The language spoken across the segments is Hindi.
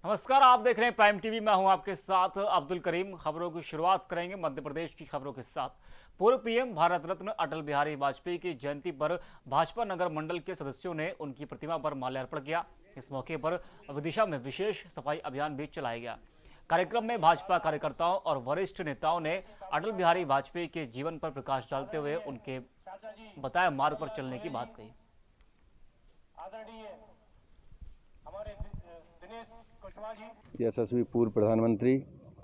नमस्कार, आप देख रहे हैं प्राइम टीवी। मैं हूं आपके साथ अब्दुल करीम। खबरों की शुरुआत करेंगे मध्य प्रदेश की खबरों के साथ। पूर्व पीएम भारत रत्न अटल बिहारी वाजपेयी की जयंती पर भाजपा नगर मंडल के सदस्यों ने उनकी प्रतिमा पर माल्यार्पण किया। इस मौके पर विदिशा में विशेष सफाई अभियान भी चलाया गया। कार्यक्रम में भाजपा कार्यकर्ताओं और वरिष्ठ नेताओं ने अटल बिहारी वाजपेयी के जीवन पर प्रकाश डालते हुए उनके बताए मार्ग पर चलने की बात कही। यशस्वी पूर्व प्रधानमंत्री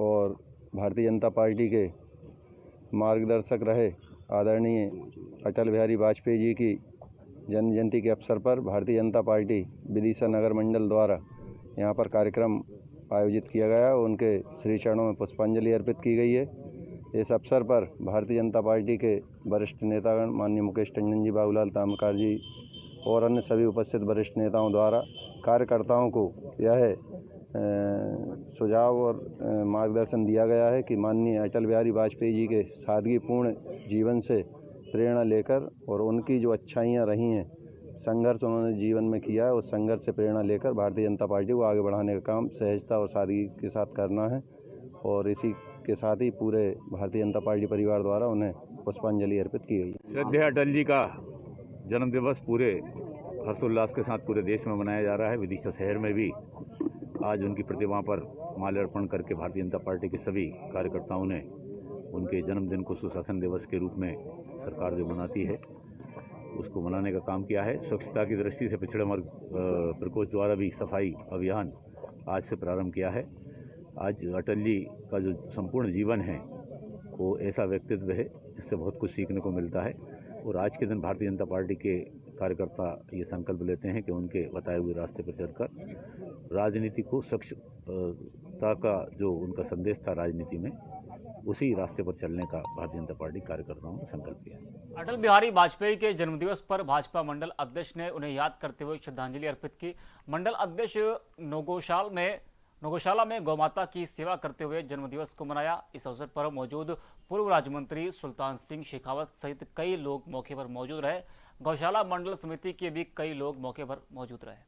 और भारतीय जनता पार्टी के मार्गदर्शक रहे आदरणीय अटल बिहारी वाजपेयी जी की जन्म जयंती के अवसर पर भारतीय जनता पार्टी विदिशा नगर मंडल द्वारा यहाँ पर कार्यक्रम आयोजित किया गया। उनके श्री चरणों में पुष्पांजलि अर्पित की गई है। इस अवसर पर भारतीय जनता पार्टी के वरिष्ठ नेतागण माननीय मुकेश टंडन जी, बाबूलाल तामकार जी और अन्य सभी उपस्थित वरिष्ठ नेताओं द्वारा कार्यकर्ताओं को यह सुझाव और मार्गदर्शन दिया गया है कि माननीय अटल बिहारी वाजपेयी जी के सादगीपूर्ण जीवन से प्रेरणा लेकर और उनकी जो अच्छाइयाँ रही हैं, संघर्ष उन्होंने जीवन में किया है, उस संघर्ष से प्रेरणा लेकर भारतीय जनता पार्टी को आगे बढ़ाने का काम सहजता और सादगी के साथ करना है। और इसी के साथ ही पूरे भारतीय जनता पार्टी परिवार द्वारा उन्हें पुष्पांजलि अर्पित की गई। श्रद्धेय अटल जी का जन्म दिवस पूरे हर्षोल्लास के साथ पूरे देश में मनाया जा रहा है। विदिशा शहर में भी आज उनकी प्रतिमा पर माल्यार्पण करके भारतीय जनता पार्टी के सभी कार्यकर्ताओं ने उनके जन्मदिन को सुशासन दिवस के रूप में सरकार जो मनाती है उसको मनाने का काम किया है। स्वच्छता की दृष्टि से पिछड़े वर्ग प्रकोष्ठ द्वारा भी सफाई अभियान आज से प्रारंभ किया है। आज अटल जी का जो संपूर्ण जीवन है वो ऐसा व्यक्तित्व है जिससे बहुत कुछ सीखने को मिलता है। और आज के दिन भारतीय जनता पार्टी के कार्यकर्ता ये संकल्प लेते हैं कि उनके बताए हुए रास्ते पर चलकर राजनीति को स्वच्छता का जो उनका संदेश था राजनीति में, उसी रास्ते पर चलने का भारतीय जनता पार्टी कार्यकर्ताओं ने संकल्प किया। अटल बिहारी वाजपेयी के जन्मदिवस पर भाजपा मंडल अध्यक्ष ने उन्हें याद करते हुए श्रद्धांजलि अर्पित की। मंडल अध्यक्ष नौगोशाला में गौमाता की सेवा करते हुए जन्मदिवस को मनाया। इस अवसर पर मौजूद पूर्व राज्य मंत्री सुल्तान सिंह शेखावत सहित कई लोग मौके पर मौजूद रहे। गौशाला मंडल समिति के भी कई लोग मौके पर मौजूद रहे।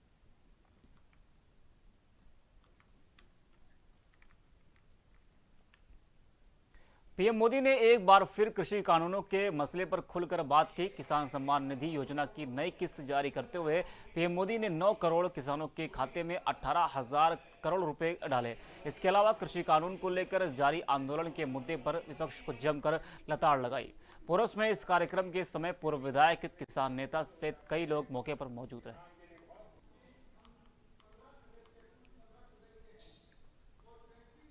पीएम मोदी ने एक बार फिर कृषि कानूनों के मसले पर खुलकर बात की। किसान सम्मान निधि योजना की नई किस्त जारी करते हुए पीएम मोदी ने 9 करोड़ किसानों के खाते में 18,000 करोड़ रुपए डाले। इसके अलावा कृषि कानून को लेकर जारी आंदोलन के मुद्दे पर विपक्ष को जमकर लताड़ लगाई। पोरस में इस कार्यक्रम के समय पूर्व विधायक, किसान नेता सहित कई लोग मौके पर मौजूद रहे।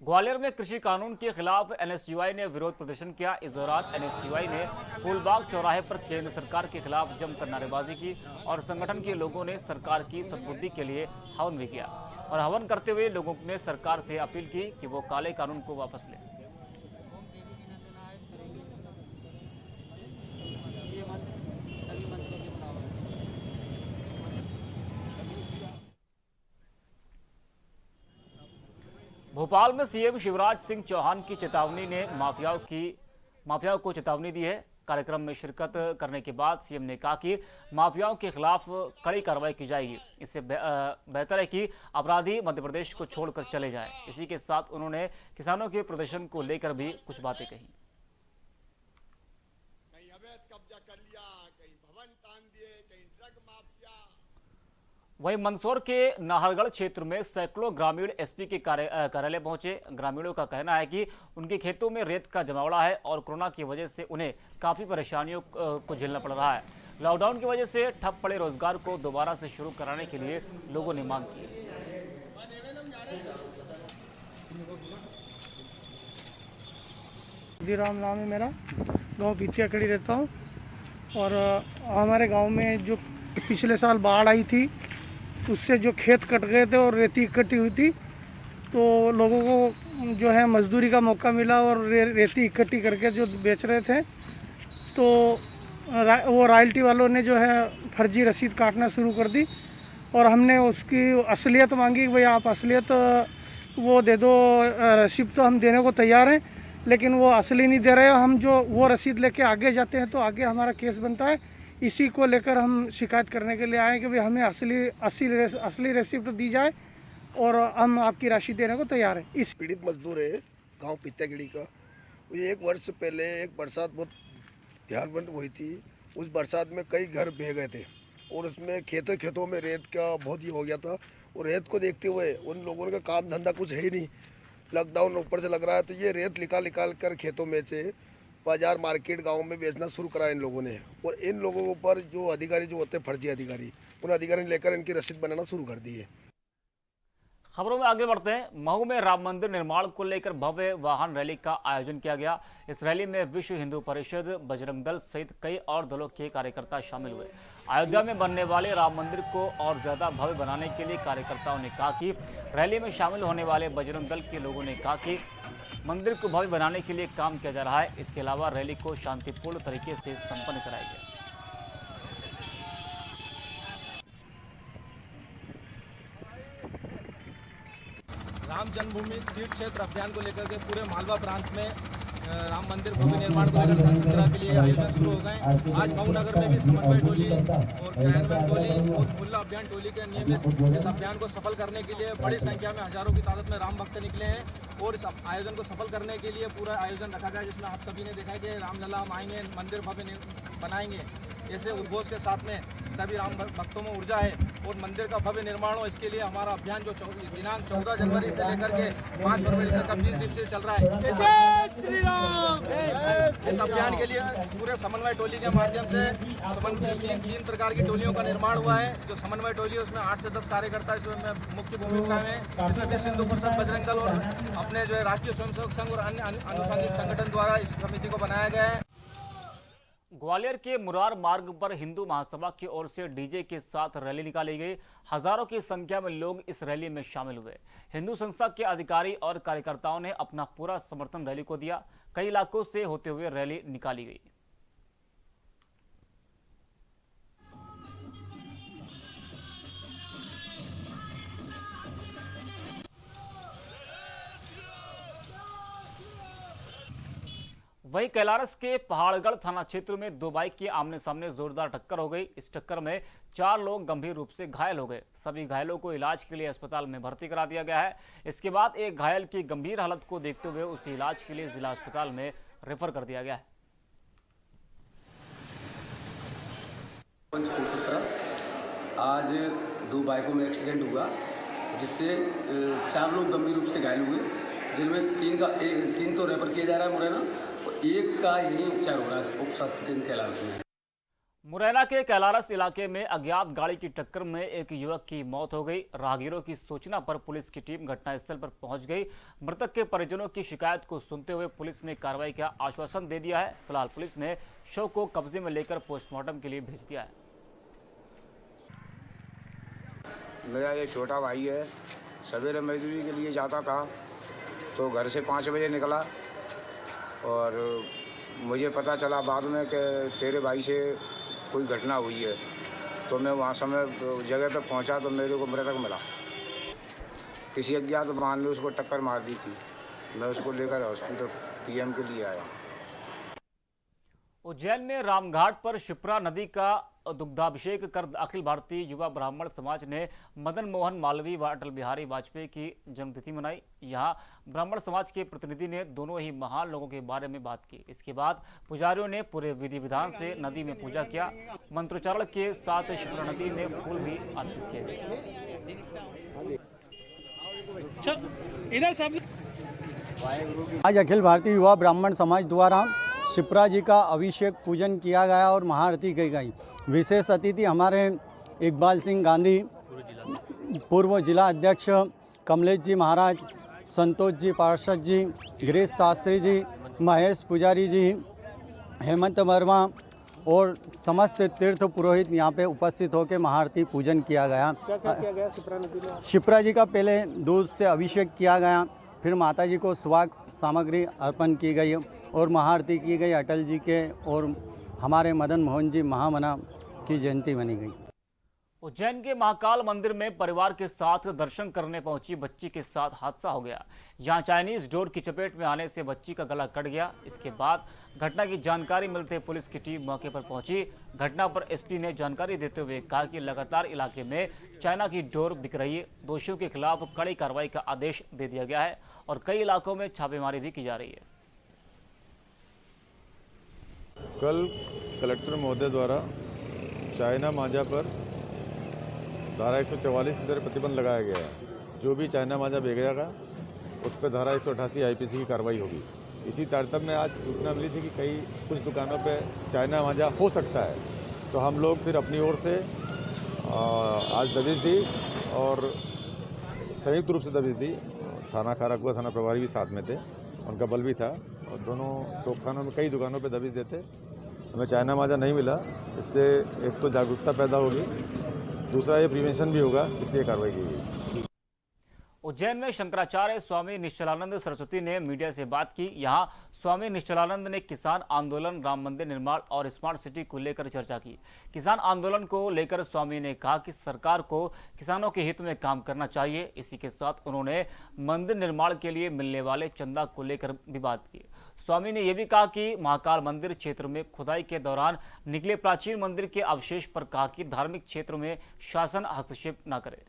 ग्वालियर में कृषि कानून के खिलाफ एनएसयूआई ने विरोध प्रदर्शन किया। इस दौरान एनएसयूआई ने फूलबाग चौराहे पर केंद्र सरकार के खिलाफ जमकर नारेबाजी की और संगठन के लोगों ने सरकार की सद्बुद्धि के लिए हवन भी किया। और हवन करते हुए लोगों ने सरकार से अपील की कि वो काले कानून को वापस ले। भोपाल में सीएम शिवराज सिंह चौहान की चेतावनी ने माफियाओं को चेतावनी दी है। कार्यक्रम में शिरकत करने के बाद सीएम ने कहा कि माफियाओं के खिलाफ कड़ी कार्रवाई की जाएगी। इससे बेहतर है कि अपराधी मध्य प्रदेश को छोड़कर चले जाएं। इसी के साथ उन्होंने किसानों के प्रदर्शन को लेकर भी कुछ बातें कही। कहीं अवैध कब्जा कर लिया, कहीं भवन तान दिए, कहीं ड्रग माफिया। वहीं मंदसौर के नाहरगढ़ क्षेत्र में सैकड़ों ग्रामीण एसपी के कार्यालय पहुंचे। ग्रामीणों का कहना है कि उनके खेतों में रेत का जमावड़ा है और कोरोना की वजह से उन्हें काफी परेशानियों को झेलना पड़ रहा है। लॉकडाउन की वजह से ठप पड़े रोजगार को दोबारा से शुरू कराने के लिए लोगों ने मांग की। राम नाम है मेरा, गांव पीतिया कड़ी रहता हूं। और हमारे गांव में जो पिछले साल बाढ़ आई थी उससे जो खेत कट गए थे और रेती इकट्ठी हुई थी, तो लोगों को जो है मजदूरी का मौका मिला और रेती इकट्ठी करके जो बेच रहे थे, तो वो रॉयल्टी वालों ने जो है फर्जी रसीद काटना शुरू कर दी। और हमने उसकी असलियत मांगी कि भाई आप असलियत वो दे दो, रसीद तो हम देने को तैयार हैं, लेकिन वो असली नहीं दे रहे। हम जो वो रसीद लेके आगे जाते हैं तो आगे हमारा केस बनता है। इसी को लेकर हम शिकायत करने के लिए आए कि भाई हमें असली रिसिप्ट दी जाए और हम आपकी राशि देने को तैयार है। इस पीड़ित मजदूर है गांव पित्यागिड़ी का। ये 1 वर्ष पहले एक बरसात बहुत ध्यानबंद हुई थी। उस बरसात में कई घर बह गए थे और उसमें खेतों में रेत का बहुत ही हो गया था। और रेत को देखते हुए उन लोगों का काम धंधा कुछ है ही नहीं, लॉकडाउन ऊपर से लग रहा है, तो ये रेत निकाल कर खेतों में से बाजार मार्केट गाँव में बेचना शुरू करा इन लोगों ने। और इन लोगों के ऊपर जो अधिकारी जो होते हैं फर्जी अधिकारी, उन अधिकारी ने लेकर इनकी रसीद बनाना शुरू कर दी है। खबरों में आगे बढ़ते हैं। महू में राम मंदिर निर्माण को लेकर भव्य वाहन रैली का आयोजन किया गया। इस रैली में विश्व हिंदू परिषद, बजरंग दल सहित कई और दलों के कार्यकर्ता शामिल हुए। अयोध्या में बनने वाले राम मंदिर को और ज्यादा भव्य बनाने के लिए कार्यकर्ताओं ने कहा कि रैली में शामिल होने वाले बजरंग दल के लोगों ने कहा कि मंदिर को भव्य बनाने के लिए काम किया जा रहा है। इसके अलावा रैली को शांतिपूर्ण तरीके से संपन्न कराया गया। राम जन्मभूमि तीर्थ क्षेत्र अभियान को लेकर के पूरे मालवा प्रांत में राम मंदिर भव्य निर्माण को लेकर संचक्रा के लिए आयोजन शुरू हो गए। आज मऊ नगर में भी समन्वय टोली और क्रियान्वयन टोली और मुहल्ला अभियान टोली के नियमित इस अभियान को सफल करने के लिए बड़ी संख्या में हजारों की तादाद में राम भक्त निकले हैं। और इस आयोजन को सफल करने के लिए पूरा आयोजन रखा गया, जिसमें आप सभी ने देखा है कि रामलला हम आएंगे, मंदिर भव्य बनाएंगे, ऐसे उद्घोष के साथ में सभी राम भक्तों में ऊर्जा है और मंदिर का भव्य निर्माण हो। इसके लिए हमारा अभियान जो दिनांक 14 जनवरी से लेकर के 5 फरवरी तक का 20 दिवसीय चल रहा है। श्री राम। इस अभियान के लिए पूरे समन्वय टोली के माध्यम से 3 प्रकार की टोलियों का निर्माण हुआ है। जो समन्वय टोली है उसमें 8 से 10 कार्यकर्ता इसमें मुख्य भूमिका में, इसमें विश्व हिंदू परिषद, बजरंग दल और अपने जो है राष्ट्रीय स्वयंसेवक संघ और अन्य अनुसांगिक संगठन द्वारा इस समिति को बनाया गया है। ग्वालियर के मुरार मार्ग पर हिंदू महासभा की ओर से डीजे के साथ रैली निकाली गई। हजारों की संख्या में लोग इस रैली में शामिल हुए। हिंदू संस्था के अधिकारी और कार्यकर्ताओं ने अपना पूरा समर्थन रैली को दिया। कई इलाकों से होते हुए रैली निकाली गई। वहीं कैलारस के पहाड़गढ़ थाना क्षेत्र में 2 बाइक की आमने सामने जोरदार टक्कर हो गई। इस टक्कर में 4 लोग गंभीर रूप से घायल हो गए। सभी घायलों को इलाज के लिए अस्पताल में भर्ती करा दिया गया है। इसके बाद एक घायल की गंभीर हालत को देखते हुए उसे इलाज के लिए जिला अस्पताल में रेफर कर दिया गया है। आज 2 बाइकों में एक्सीडेंट हुआ, जिससे 4 लोग गंभीर रूप से घायल हुए, जिनमें 3 तो रेफर किया जा रहा है मुरैना और 1 का यही उपचार हो रहा है उप स्वास्थ्य केंद्र कैलारस में। मुरैना के कैलारस इलाके में अज्ञात गाड़ी की टक्कर में एक युवक की मौत हो गई। राहगीरों की सूचना पर पुलिस की टीम घटनास्थल पर पहुंच गई। मृतक के परिजनों की शिकायत को सुनते हुए पुलिस ने कार्रवाई का आश्वासन दे दिया है। फिलहाल पुलिस ने शव को कब्जे में लेकर पोस्टमार्टम के लिए भेज दिया है। मेरा एक छोटा भाई है, सवेरे मजदूरी के लिए जाता था तो घर से 5 बजे निकला और मुझे पता चला बाद में कि तेरे भाई से कोई घटना हुई है। तो मैं वहाँ समय जगह पर पहुँचा तो मेरे को मृतक मिला। किसी अज्ञात वाहन ने उसको टक्कर मार दी थी। मैं उसको लेकर हॉस्पिटल पीएम के लिए आया। उज्जैन में रामघाट पर शिप्रा नदी का दुग्धाभिषेक कर अखिल भारतीय युवा ब्राह्मण समाज ने मदन मोहन मालवीय व अटल बिहारी वाजपेयी की जन्मतिथि मनाई। यहां ब्राह्मण समाज के प्रतिनिधि ने दोनों ही महान लोगों के बारे में बात की। इसके बाद पुजारियों ने पूरे विधि विधान से नदी में पूजा किया। मंत्रोच्चारण के साथ शिप्रा नदी में फूल भी अर्पित किए गए। आज अखिल भारतीय युवा ब्राह्मण समाज द्वारा शिप्रा जी का अभिषेक पूजन किया गया और महाआरती की गई। विशेष अतिथि हमारे इकबाल सिंह गांधी, पूर्व जिला अध्यक्ष कमलेश जी महाराज, संतोष जी पार्षद जी, गिरीश शास्त्री जी, महेश पुजारी जी, हेमंत वर्मा और समस्त तीर्थ पुरोहित यहाँ पे उपस्थित होकर महाआरती पूजन किया गया। क्या किया गया शिप्रा नदी में? शिप्रा जी का पहले दूध से अभिषेक किया गया, फिर माता जी को सुहाग सामग्री अर्पण की गई और महाआरती की गई। अटल जी के और हमारे मदन मोहन जी महामना की जयंती मनी गई। उज्जैन के महाकाल मंदिर में परिवार के साथ दर्शन करने पहुंची बच्ची के साथ हादसा हो गया। यहां चाइनीज डोर की चपेट में आने से बच्ची का गला कट गया। इसके बाद घटना की जानकारी मिलते पुलिस की टीम मौके पर पहुंची। घटना पर एसपी ने जानकारी देते हुए कहा कि लगातार इलाके में चाइना की डोर बिक रही है। दोषियों के खिलाफ कड़ी कार्रवाई का आदेश दे दिया गया है और कई इलाकों में छापेमारी भी की जा रही है। कल कलेक्टर महोदय द्वारा चाइना मांझा पर धारा 144 के तहत प्रतिबंध लगाया गया है। जो भी चाइना मांझा बेचेगा उस पर धारा 188 आईपीसी की कार्रवाई होगी। इसी तारतम्य में आज सूचना मिली थी कि कुछ दुकानों पे चाइना मांझा हो सकता है, तो हम लोग फिर अपनी ओर से आज दबिश दी और संयुक्त रूप से दबिश दी। थाना खाराकुआ थाना प्रभारी भी साथ में थे, उनका बल भी था और दोनों तोपखानों में कई दुकानों पे दबिश देते। हमें चाइना मांझा नहीं मिला। इससे एक तो जागरूकता पैदा होगी, दूसरा ये प्रिवेंशन भी होगा, इसलिए कार्रवाई की गई। उज्जैन में शंकराचार्य स्वामी निश्चलानंद सरस्वती ने मीडिया से बात की। यहां स्वामी निश्चलानंद ने किसान आंदोलन, राम मंदिर निर्माण और स्मार्ट सिटी को लेकर चर्चा की। किसान आंदोलन को लेकर स्वामी ने कहा कि सरकार को किसानों के हित में काम करना चाहिए। इसी के साथ उन्होंने मंदिर निर्माण के लिए मिलने वाले चंदा को लेकर भी बात की। स्वामी ने यह भी कहा कि महाकाल मंदिर क्षेत्र में खुदाई के दौरान निकले प्राचीन मंदिर के अवशेष पर कहा कि धार्मिक क्षेत्र में शासन हस्तक्षेप न करे।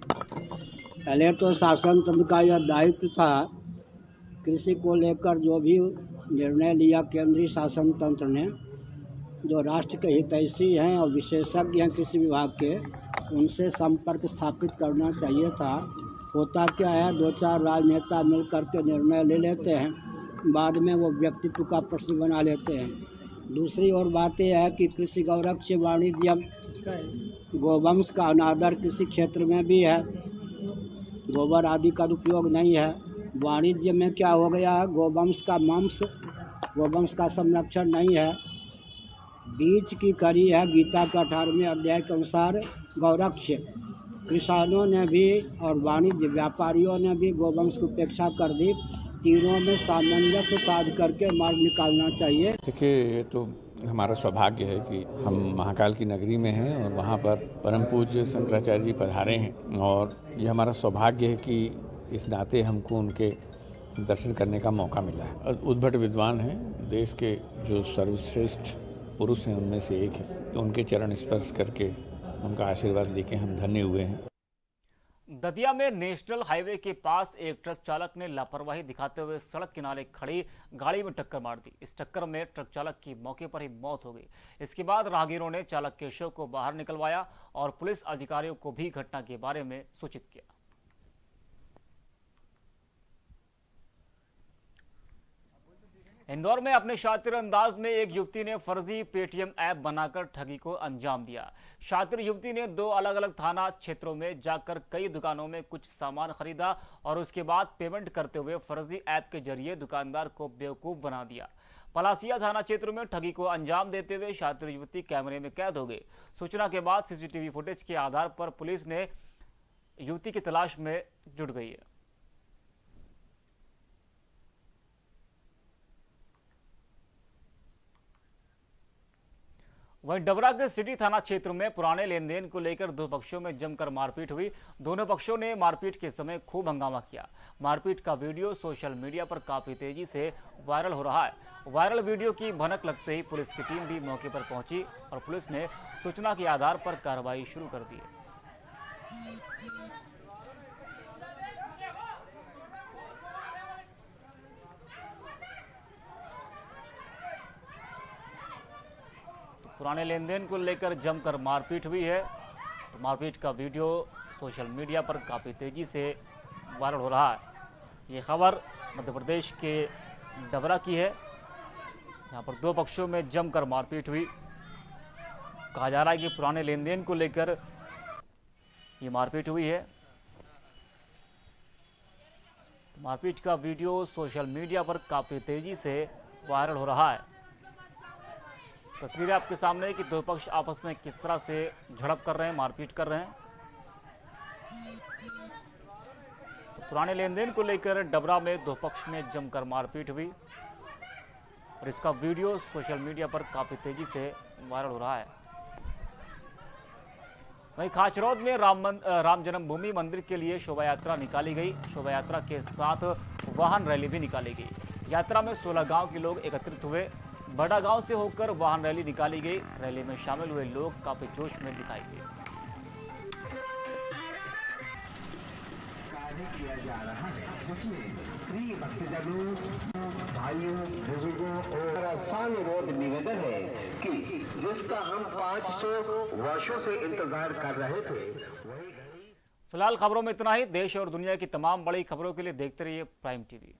पहले तो शासन तंत्र का यह दायित्व था, कृषि को लेकर जो भी निर्णय लिया केंद्रीय शासन तंत्र ने, जो राष्ट्र के हितैषी हैं और विशेषज्ञ हैं कृषि विभाग के, उनसे संपर्क स्थापित करना चाहिए था। होता क्या है, दो चार राजनेता मिल करके निर्णय ले लेते हैं, बाद में वो व्यक्तित्व का प्रश्न बना लेते हैं। दूसरी ओर बात यह है कि कृषि गौरक्ष वाणिज्यम गोवंश का अनादर कृषि क्षेत्र में भी है। गोबर आदि का उपयोग नहीं है। वाणिज्य में क्या हो गया, गोवंश का मांस, गोवंश का संरक्षण नहीं है। बीज की कड़ी है। गीता के 18वें अध्याय के अनुसार गौरक्ष, किसानों ने भी और वाणिज्य व्यापारियों ने भी गोवंश की उपेक्षा कर दी। तीनों में सामंजस्य साध करके मार्ग निकालना चाहिए। देखिए, ये तो हमारा सौभाग्य है कि हम महाकाल की नगरी में हैं और वहाँ पर परम पूज्य शंकराचार्य जी पधारे हैं और ये हमारा सौभाग्य है कि इस नाते हमको उनके दर्शन करने का मौका मिला है। और उद्भट विद्वान हैं, देश के जो सर्वश्रेष्ठ पुरुष हैं उनमें से एक है, तो उनके चरण स्पर्श करके उनका आशीर्वाद लेके हम धन्य हुए हैं। दतिया में नेशनल हाईवे के पास एक ट्रक चालक ने लापरवाही दिखाते हुए सड़क किनारे खड़ी गाड़ी में टक्कर मार दी। इस टक्कर में ट्रक चालक की मौके पर ही मौत हो गई। इसके बाद राहगीरों ने चालक के शव को बाहर निकलवाया और पुलिस अधिकारियों को भी घटना के बारे में सूचित किया। इंदौर में अपने शातिर अंदाज में एक युवती ने फर्जी पेटीएम ऐप बनाकर ठगी को अंजाम दिया। शातिर युवती ने 2 अलग अलग थाना क्षेत्रों में जाकर कई दुकानों में कुछ सामान खरीदा और उसके बाद पेमेंट करते हुए फर्जी ऐप के जरिए दुकानदार को बेवकूफ बना दिया। पलासिया थाना क्षेत्र में ठगी को अंजाम देते हुए शातिर युवती कैमरे में कैद हो गई। सूचना के बाद सीसीटीवी फुटेज के आधार पर पुलिस ने युवती की तलाश में जुट गई है। वहीं डबरा के सिटी थाना क्षेत्र में पुराने लेन देन को लेकर 2 पक्षों में जमकर मारपीट हुई। दोनों पक्षों ने मारपीट के समय खूब हंगामा किया। मारपीट का वीडियो सोशल मीडिया पर काफी तेजी से वायरल हो रहा है। वायरल वीडियो की भनक लगते ही पुलिस की टीम भी मौके पर पहुंची और पुलिस ने सूचना के आधार पर कार्रवाई शुरू कर दी है। पुराने लेन देन को लेकर जमकर मारपीट हुई है। मारपीट का वीडियो सोशल मीडिया पर काफ़ी तेज़ी से वायरल हो रहा है। ये खबर मध्य प्रदेश के डबरा की है। यहाँ पर 2 पक्षों में जमकर मारपीट हुई। कहा जा रहा है कि पुराने लेन देन को लेकर ये मारपीट हुई है। मारपीट का वीडियो सोशल मीडिया पर काफ़ी तेज़ी से वायरल हो रहा है। तस्वीरें आपके सामने है कि 2 पक्ष आपस में किस तरह से झड़प कर रहे हैं, मारपीट कर रहे हैं। तो पुराने लेन देन को लेकर डबरा में 2 पक्ष में जमकर मारपीट हुई। और इसका वीडियो सोशल मीडिया पर काफ़ी तेजी से वायरल हो रहा है। वहीं खाचरौद में राम जन्मभूमि मंदिर के लिए शोभा यात्रा निकाली गई। शोभा यात्रा के साथ वाहन रैली भी निकाली गई। यात्रा में 16 गांव के लोग एकत्रित हुए। बड़ा गांव से होकर वाहन रैली निकाली गई। रैली में शामिल हुए लोग काफी जोश में दिखाई दिए। किया जा रहा है जिसमें प्रिय भक्तजनों, भाइयों, बुजुर्गों और आसान अनुरोध निवेदन है कि जिसका हम 500 वर्षों से इंतजार कर रहे थे वही फिलहाल खबरों में इतना ही। देश और दुनिया की तमाम बड़ी खबरों के लिए देखते रहिए प्राइम टीवी।